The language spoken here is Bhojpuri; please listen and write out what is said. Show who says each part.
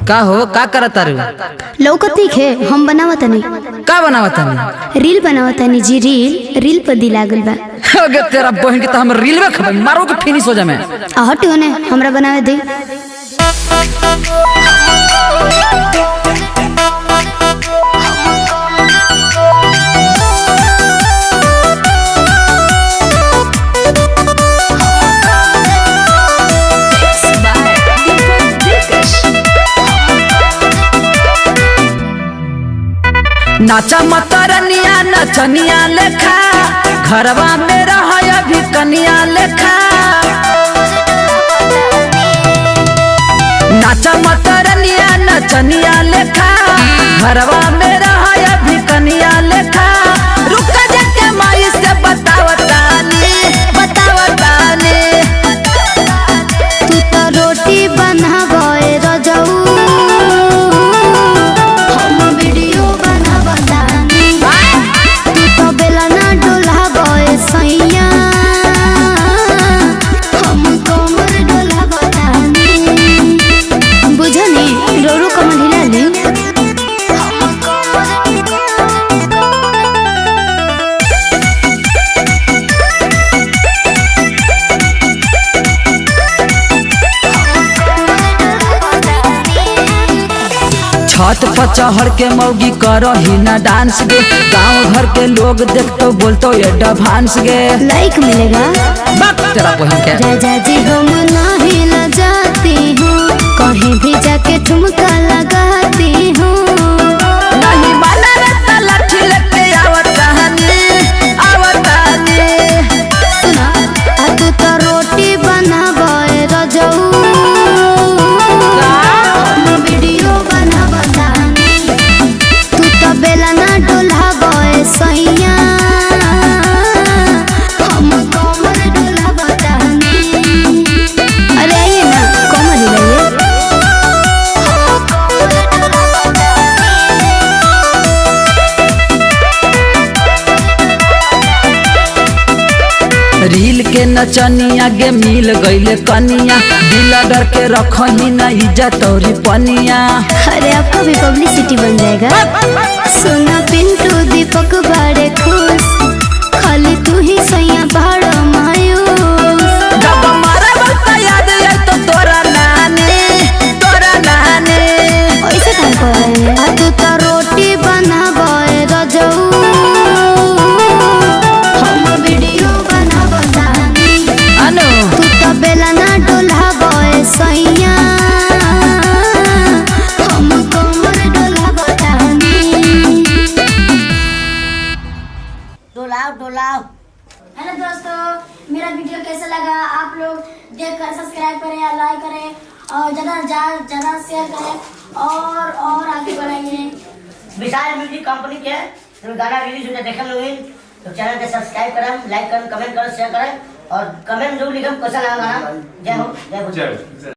Speaker 1: का हो का करत तारू?
Speaker 2: लौकत है हम बनावत नहीं।
Speaker 1: का बनावत नहीं?
Speaker 2: रील बनावत नहीं जी। रील पर दिल लागल बा।
Speaker 1: अगे तेरा बहन के तो हम रील में खबर मारो के फिनिश हो जामे।
Speaker 2: हट होने हमरा बनावे दे।
Speaker 1: नाचा मतरनिया नचनिया लेखा घरवा में रह अभी कनिया लेखा। नाचा मतरनिया नचनिया लेखा घरवा में रह अभी कनिया लेखा। रुक जाके माई से बतावतानी
Speaker 2: तू तो रोटी बनावे रजऊ
Speaker 1: छत पर चढ़ के मौगी करही ना डांस गे। गांव घर के लोग देखतो बोलतो ये डांस गे।
Speaker 2: लाइक मिलेगा
Speaker 1: बाप तेरा बहन के।
Speaker 2: राजा जी हम नहीं लजाती हूँ कहीं भी जाके ठुमका लगाती हूँ।
Speaker 1: नहीं माना रे ताला ठिलके आवतानी।
Speaker 2: सुना तू तो रोटी बनावे रजऊ वीडियो बनावतानी। तू तो बेला ना डोलावे सैया हम कमर डोलावतानी। अरे आइए ना कमर हिलाइए।
Speaker 1: रील के नचनिया गे मिल गईले कनिया। दिल डर के रखही ना इज्जत तोरी पनिया।
Speaker 2: अरे आपका भी पब्लिसिटी बन जाएगा। सुना पिंटू दीपक बड़े खुश खाली तू ही सैया भाड़ो मायूस।
Speaker 1: जब हमारा वक्त याद आए तो तोरा नानी
Speaker 2: ऐसे काम करे। तू तो रोटी बनावे रजऊ हम वीडियो बनावतानी।
Speaker 1: अनु
Speaker 2: तू तो बेला ना डोलावे सैया हम कमर डोलावतानी।
Speaker 3: डोलाओ। हेलो दोस्तों, मेरा वीडियो कैसा लगा आप लोग देखकर सब्सक्राइब करें या लाइक करें और ज़्यादा शेयर करें और आगे बढ़ाइए।
Speaker 4: विशाल म्यूजिक कंपनी के जो गाना रिलीज होता देखे लोग तो चैनल के सब्सक्राइब करें, लाइक करें, कमेंट करें, शेयर करें और कमेंट जो लिखम कैसा लगा गाना। जय हो जय हो।